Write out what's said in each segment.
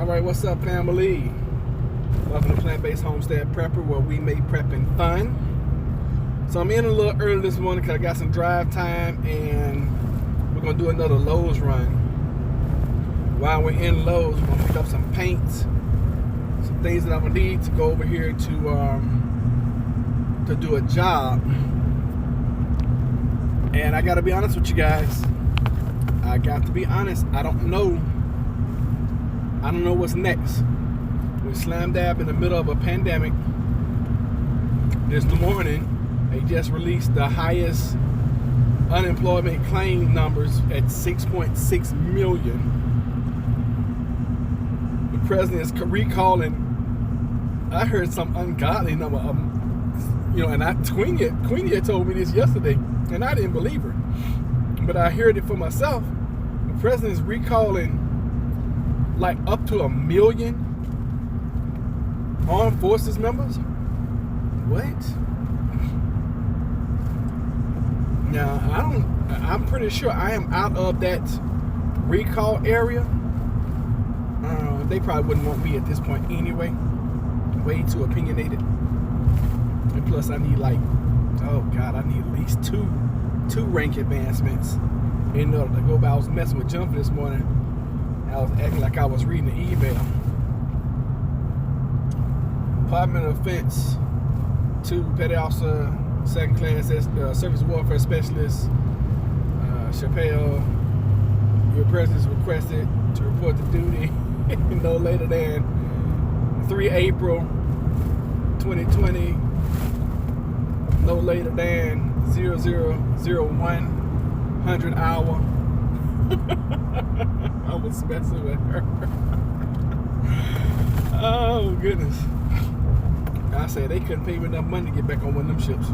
Alright, what's up, family? Welcome to Plant-Based Homestead Prepper, where we make prepping fun. So I'm in a little early this morning because I got some drive time, and we're going to do another Lowe's run. While we're in Lowe's, we're going to pick up some paint, some things that I'm going to need to go over here to do a job. And I got to be honest with you guys. I got to be honest. I don't know what's next. We're slam dab in the middle of a pandemic. This morning, they just released the highest unemployment claim numbers at 6.6 million. The president is recalling, I heard some ungodly number of, and Queenie had told me this yesterday, and I didn't believe her. But I heard it for myself. The president is recalling like up to 1 million armed forces members. What? Now I'm pretty sure I am out of that recall area. They probably wouldn't want me at this point anyway. Way too opinionated. And plus I need I need at least two rank advancements in order to go by. I was messing with Jumper this morning. I was acting like I was reading the email. Department of Defense, 2 Petty Officer, 2nd Class Surface Warfare Specialist, Chappelle, your presence is requested to report to duty no later than 3 April 2020, no later than 000100 hour. I was messing with her. Oh goodness. I said they couldn't pay me enough money to get back on one of them ships.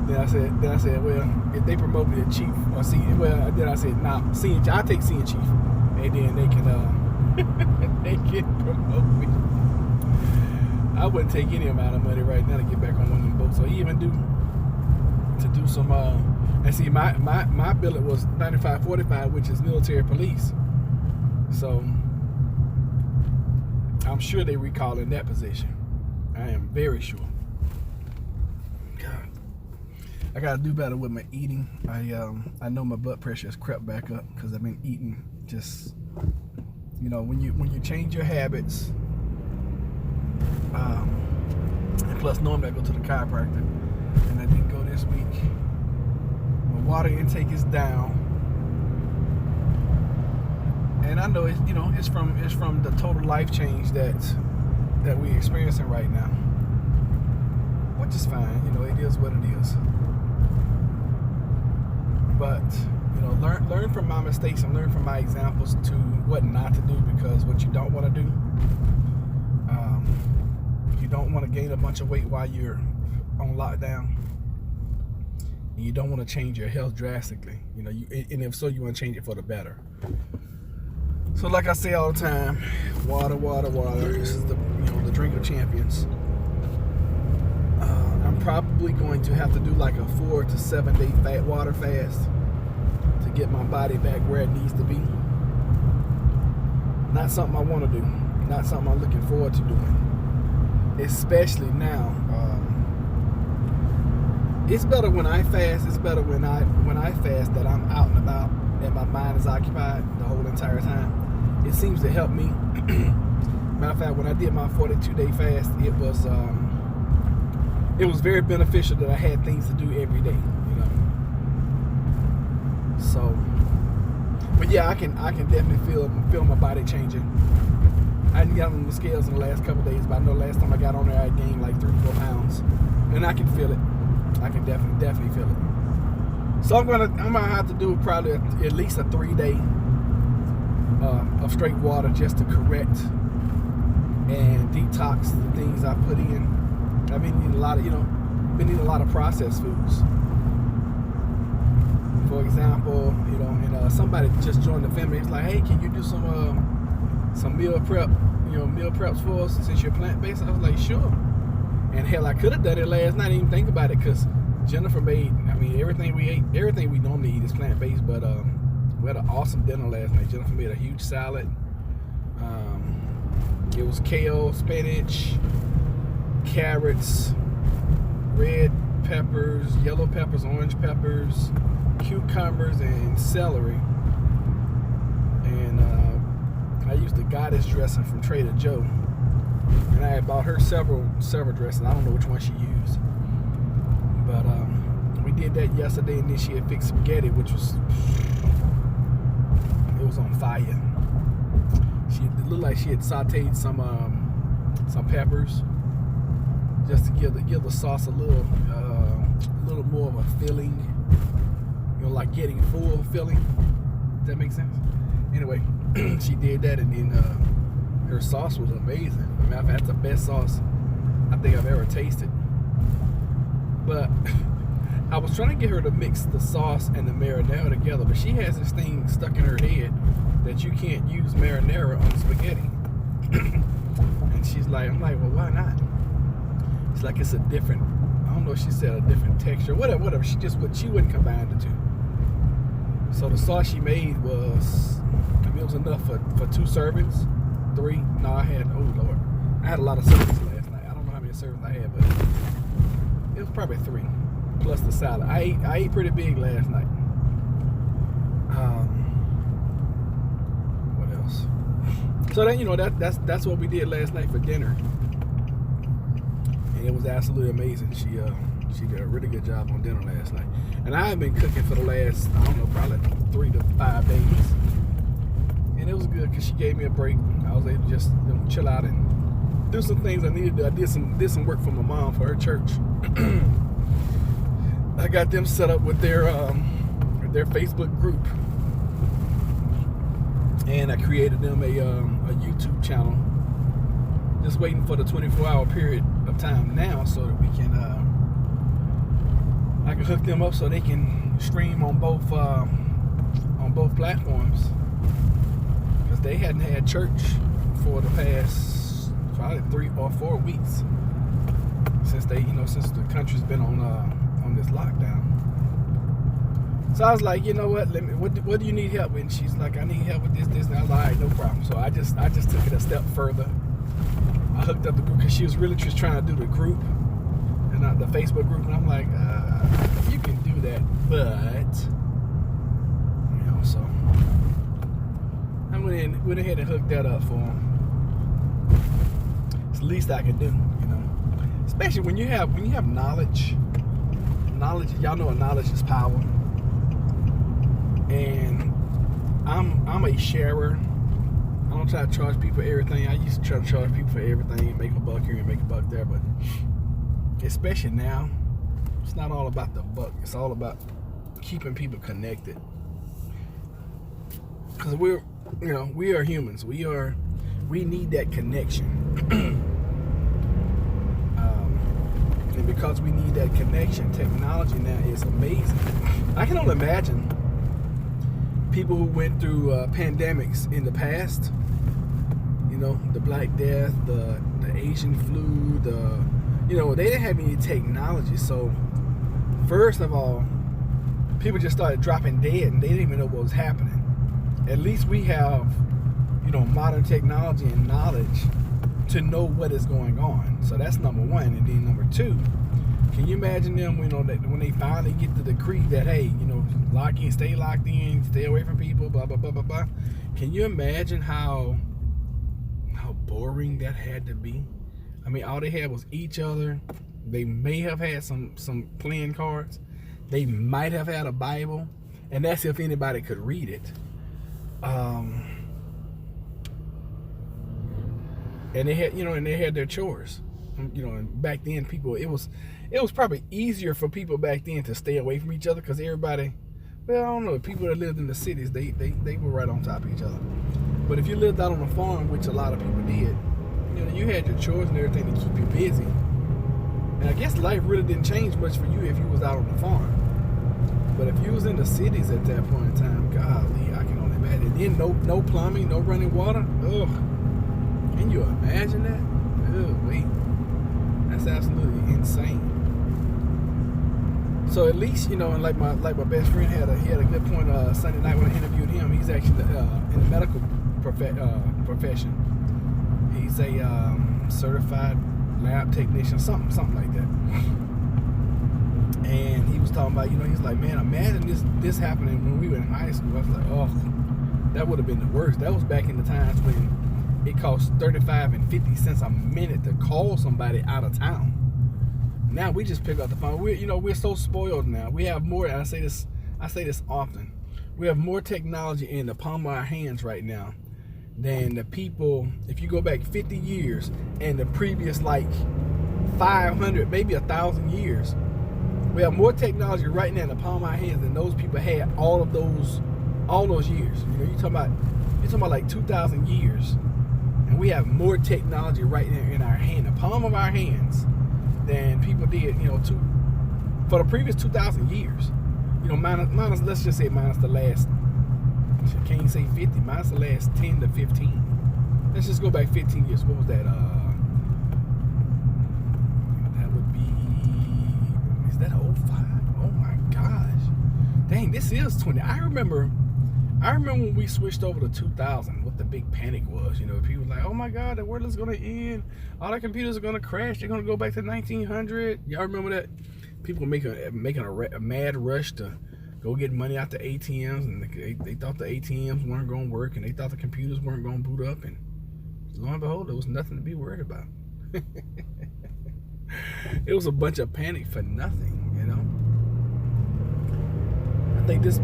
Then I said, well, if they promote me to chief or senior, then I said, nah, senior, I'll take senior chief, and then they can they can promote me. I wouldn't take any amount of money right now to get back on one of them boats, or even do some. And see, my billet was 9545, which is military police. So I'm sure they recall in that position. I am very sure. God, I gotta do better with my eating. I know my blood pressure has crept back up because I've been eating just, when you change your habits. And plus, normally I go to the chiropractor, and I didn't go this week. My water intake is down, and I know it's from the total life change that we're experiencing right now, which is fine. It is what it is. But learn from my mistakes and learn from my examples to what not to do, because what you don't want to do, you don't want to gain a bunch of weight while you're on lockdown. You don't want to change your health drastically, and if so, you want to change it for the better. So, like I say all the time, water. This is the drink of champions. I'm probably going to have to do like a 4 to 7 day fat water fast to get my body back where it needs to be. Not something I want to do. Not something I'm looking forward to doing. Especially now. It's better when I fast. It's better when I fast that I'm out and about and my mind is occupied the whole entire time. It seems to help me. Matter of fact, when I did my 42-day fast, it was very beneficial that I had things to do every day. So, but yeah, I can definitely feel my body changing. I didn't get on the scales in the last couple of days, but I know last time I got on there, I gained like 3-4 pounds, and I can feel it. I can definitely feel it. So I'm gonna have to do probably at least a 3-day of straight water just to correct and detox the things I put in. I've been eating a lot of processed foods. For example, and somebody just joined the family. It's like, hey, can you do some meal prep, meal preps for us since you're plant-based? I was like, sure. And hell, I could have done it last night. I didn't even think about it because Jennifer made. Everything we normally eat is plant-based, but we had an awesome dinner last night. Jennifer made a huge salad. It was kale, spinach, carrots, red peppers, yellow peppers, orange peppers, cucumbers, and celery. And I used the goddess dressing from Trader Joe. And I had bought her several dresses. I don't know which one she used. But we did that yesterday, and then she had fixed spaghetti, which was, it was on fire. It looked like she had sauteed some peppers just to give the sauce a little more of a filling, like getting full filling. Does that make sense? Anyway, she did that, and then her sauce was amazing. I mean, that's the best sauce I think I've ever tasted. But I was trying to get her to mix the sauce and the marinara together, but she has this thing stuck in her head that you can't use marinara on spaghetti. And she's like, I'm like, well, why not? It's like it's a different, I don't know if she said a different texture, whatever. She wouldn't combine the two. So the sauce she made was, I mean, it was enough for 2 servings, 3. No, I had a lot of servings last night. I don't know how many servings I had, but it was probably 3 plus the salad. I ate pretty big last night. What else? So that that's what we did last night for dinner, and it was absolutely amazing. She did a really good job on dinner last night, and I have been cooking for the last, I don't know, probably 3 to 5 days, and it was good because she gave me a break. I was able to just chill out and do some things I needed to do. I did some work for my mom for her church. I got them set up with their Facebook group, and I created them a YouTube channel. Just waiting for the 24-hour period of time now, so that we can I can hook them up so they can stream on both platforms, because they hadn't had church for the past probably 3 or 4 weeks since since the country's been on this lockdown. So I was like, you know what? What do you need help with? And she's like, I need help with this. And I was like, all right, no problem. So I just took it a step further. I hooked up the group because she was really just trying to do the group and not the Facebook group. And I'm like, you can do that, but so I went ahead and hooked that up for them. It's the least I can do, especially when you have knowledge. Knowledge, y'all know knowledge is power. And I'm a sharer. I don't try to charge people everything. I used to try to charge people for everything and make a buck here and make a buck there, but especially now, it's not all about the buck. It's all about keeping people connected. Because we are humans. We need that connection. And because we need that connection, technology now is amazing. I can only imagine people who went through pandemics in the past, the Black Death, the Asian flu, they didn't have any technology. So first of all, people just started dropping dead and they didn't even know what was happening. At least we have, modern technology and knowledge to know what is going on. So that's number 1. And then number 2, can you imagine them when they finally get the decree that, hey, lock in, stay locked in, stay away from people, blah blah blah blah blah. Can you imagine how boring that had to be? I mean, all they had was each other. They may have had some playing cards. They might have had a Bible, and that's if anybody could read it. And they had their chores. And back then it was probably easier for people back then to stay away from each other, because everybody, well, I don't know, people that lived in the cities, they were right on top of each other. But if you lived out on a farm, which a lot of people did, you had your chores and everything to keep you busy. And I guess life really didn't change much for you if you was out on the farm. But if you was in the cities at that point in time, golly, I can only imagine. Then no plumbing, no running water. Ugh. Can you imagine that? Ugh, wait. That's absolutely insane. So at least, and like my best friend had a good point Sunday night when I interviewed him. He's actually in the medical profession. He's a certified lab technician, something like that. And he was talking about, he's like, man, imagine this happening when we were in high school. I was like, oh, that would have been the worst. That was back in the times when it cost 35 and 50 cents a minute to call somebody out of town. Now we just pick up the phone. We're so spoiled now. We have more, and I say this often. We have more technology in the palm of our hands right now than the people, if you go back 50 years and the previous 500, maybe 1,000 years. We have more technology right now in the palm of our hands than those people had all those years. You're talking about like 2,000 years, and we have more technology right there in our hand, the palm of our hands, than people did, for the previous 2,000 years. Minus, let's just say minus the last, I can't even say 50, minus the last 10 to 15. Let's just go back 15 years. What was that? That would be, is that 05? Oh my gosh. Dang, this is 20. I remember when we switched over to 2000, what the big panic was. People were like, oh my God, the world is going to end. All the computers are going to crash. They're going to go back to 1900. Y'all remember that? People making a mad rush to go get money out the ATMs, and they thought the ATMs weren't going to work, and they thought the computers weren't going to boot up, and lo and behold, there was nothing to be worried about. It was a bunch of panic for nothing, I think this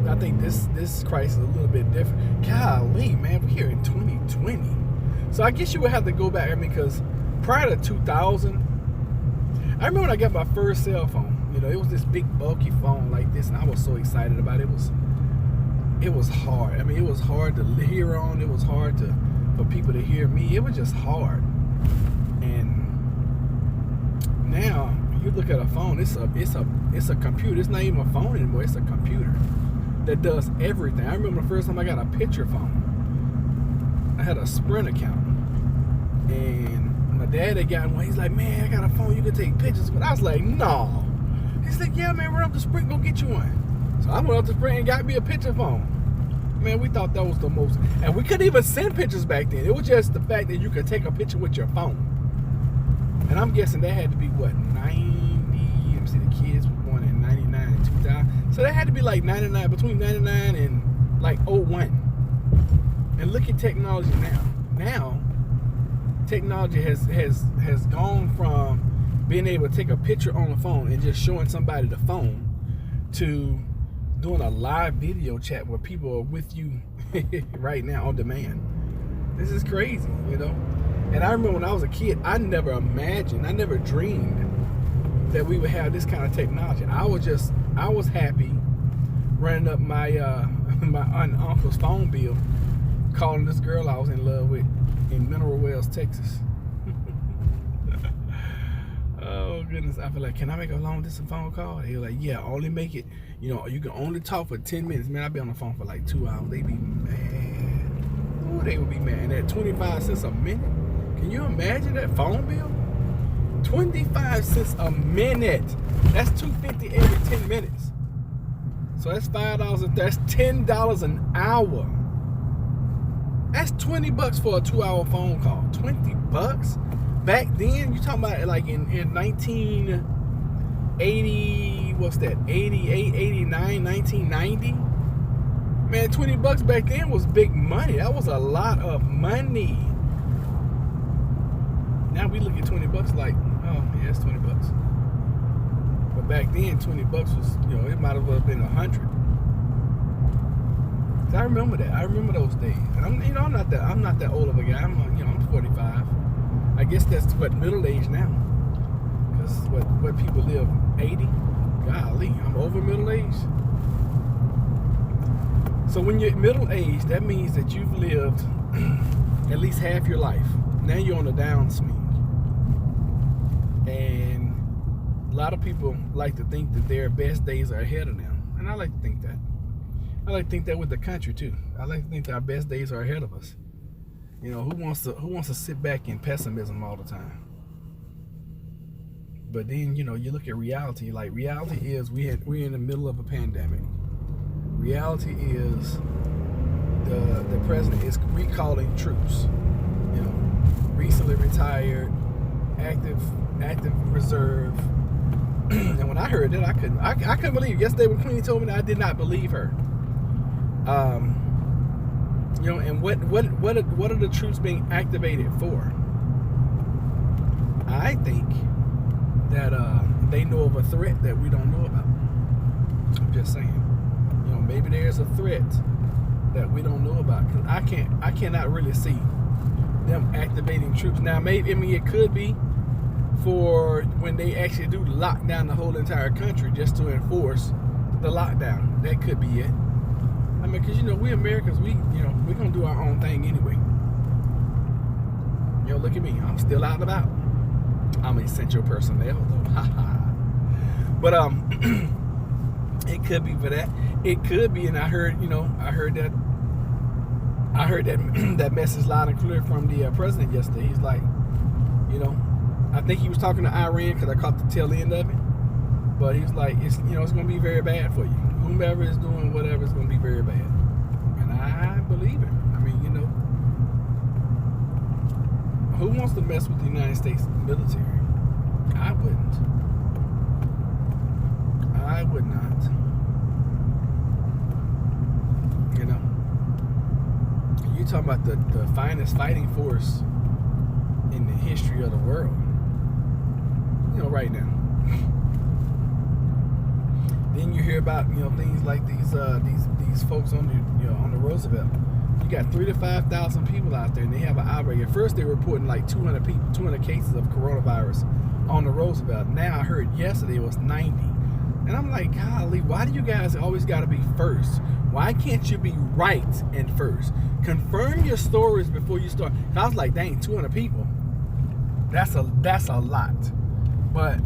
crisis is a little bit different. Golly, man, we're here in 2020. So I guess you would have to go back, because prior to 2000, I remember when I got my first cell phone. It was this big bulky phone like this, and I was so excited about it. It was hard. It was hard to hear on. It was hard for people to hear me. It was just hard. And now you look at a phone. It's a computer. It's not even a phone anymore. It's a computer that does everything. I remember the first time I got a picture phone. I had a Sprint account, and my dad had gotten one. He's like, man, I got a phone. You can take pictures. But I was like, no. He's like, yeah, man, run up the Sprint, go get you one. So I went up the Sprint and got me a picture phone. Man, we thought that was the most. And we couldn't even send pictures back then. It was just the fact that you could take a picture with your phone. And I'm guessing that had to be, what, 90? Let me see, the kids were born in 99 and 2000. So that had to be like 99, between 99 and like 01. And look at technology now. Now, technology has gone from being able to take a picture on the phone and just showing somebody the phone to doing a live video chat where people are with you right now on demand. This is crazy, And I remember when I was a kid, I never dreamed that we would have this kind of technology. I was happy running up my my aunt and uncle's phone bill, calling this girl I was in love with in Mineral Wells, Texas. Oh goodness, I feel like, can I make a long distance phone call? He was like, yeah, only make it, you can only talk for 10 minutes. Man, I'd be on the phone for like 2 hours. They'd be mad. Oh, they would be mad. And at 25 cents a minute, can you imagine that phone bill? 25 cents a minute. That's $2.50 every 10 minutes. So that's $5. That's $10 an hour. That's $20 for a 2-hour phone call. $20? Back then, you talking about like in 1980, what's that, 88, 89, 1990? Man, $20 back then was big money. That was a lot of money. Now we look at $20 like, oh, yeah, it's $20. But back then, $20 was, it might have well been 100. I remember that. I remember those days. And I'm not that old of a guy. I'm 45. I guess that's what middle age now. Because what people live 80. Golly, I'm over middle age. So when you're middle age, that means that you've lived at least half your life. Now you're on the downswing. And a lot of people like to think that their best days are ahead of them. And I like to think that. I like to think that with the country too. I like to think that our best days are ahead of us. Who wants to sit back in pessimism all the time? But then, you look at reality. Like, reality is we're in the middle of a pandemic. Reality is the president is recalling troops. recently retired, active reserve. And when I heard that, I couldn't believe it. Yesterday when Queenie told me that, I did not believe her. You know, and what are the troops being activated for? I think that they know of a threat that we don't know about. I'm just saying. You know, maybe there's a threat that we don't know about. Cause I cannot really see them activating troops. Now, maybe, I mean, it could be for when they actually do lock down the whole entire country just to enforce the lockdown. That could be it. I mean, because, you know, we Americans, we're going to do our own thing anyway. You know, look at me. I'm still out and about. I'm essential personnel, though. But, it could be for that. It could be, and I heard that message loud and clear from the president yesterday. He's like, you know, I think he was talking to Iran because I caught the tail end of it. But he was like, it's going to be very bad for you. Whomever is doing whatever is going to be very bad. And I believe it. I mean, you know, who wants to mess with the United States military? I wouldn't. I would not. You know, you're talking about the finest fighting force in the history of the world. You know, right now. Then you hear about, you know, things like these folks on the Roosevelt. You got 3,000 to 5,000 people out there, and they have an outbreak. At first, they were reporting like 200 cases of coronavirus on the Roosevelt. Now I heard yesterday it was 90. And I'm like, golly, why do you guys always got to be first? Why can't you be right and first? Confirm your stories before you start. I was like, dang, 200 people. That's a lot. But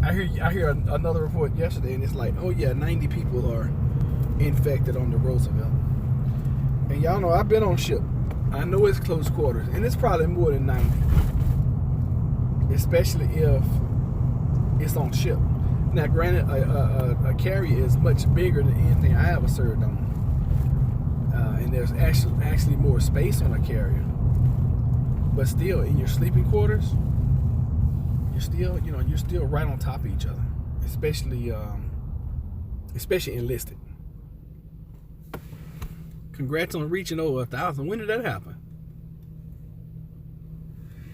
I hear another report yesterday, and it's like, oh yeah, 90 people are infected on the Roosevelt. And y'all know I've been on ship. I know it's close quarters, and it's probably more than 90, especially if it's on ship. Now, granted, a carrier is much bigger than anything I ever served on, and there's actually more space on a carrier. But still, in your sleeping quarters, you're still right on top of each other, especially enlisted. Congrats on reaching over 1,000. When did that happen?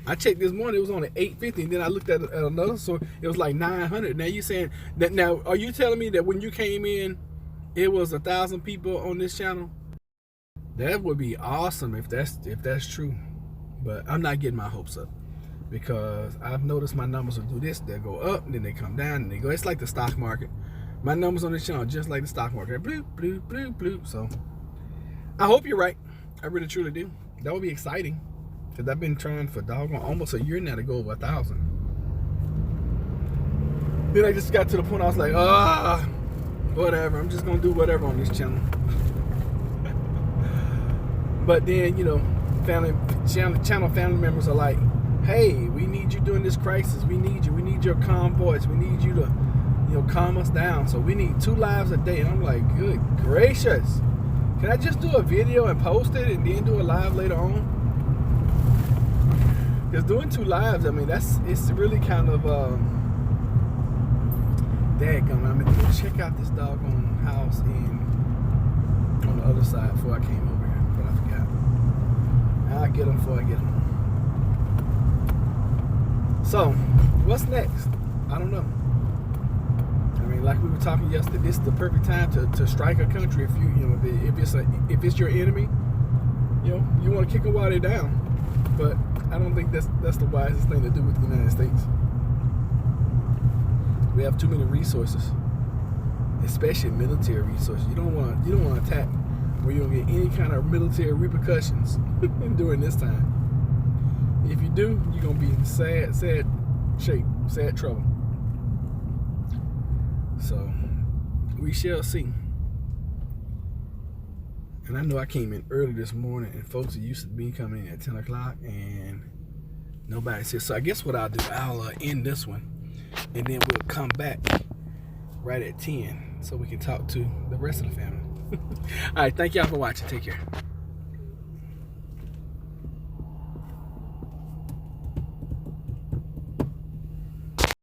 I checked this morning, it was on at 850, and then I looked at another, so it was like 900. Now you saying that? Now, are you telling me that when you came in, it was 1,000 people on this channel? That would be awesome if that's true. But I'm not getting my hopes up, because I've noticed my numbers will do this. They'll go up, and then they come down, and they go. It's like the stock market. My numbers on this channel are just like the stock market. Bloop, bloop, bloop, bloop. So I hope you're right. I really, truly do. That would be exciting, because I've been trying for doggone almost a year now to go over 1,000. Then I just got to the point I was like, whatever. I'm just going to do whatever on this channel. But then, you know, channel family members are like, hey, we need you during this crisis. We need you. We need your calm voice. We need you to, you know, calm us down. So we need 2 lives a day. And I'm like, good gracious. Can I just do a video and post it and then do a live later on? Because doing 2 lives, I mean, it's really kind of daggum. I mean, check out this doggone house on the other side before I came over here, but I forgot. I'll get them before I get them. So, what's next? I don't know. I mean, like we were talking yesterday, this is the perfect time to strike a country if if it's your enemy. You know, you want to kick them while they're down. But I don't think that's the wisest thing to do with the United States. We have too many resources, especially military resources. You don't want to attack where you don't get any kind of military repercussions during this time. If you do, you're gonna be in sad shape, sad trouble. So we shall see. And I know I came in early this morning, and folks are used to me coming in at 10 o'clock, and nobody's here. So I guess what I'll do, I'll end this one, and then we'll come back right at 10 so we can talk to the rest of the family. All right, thank y'all for watching. Take care.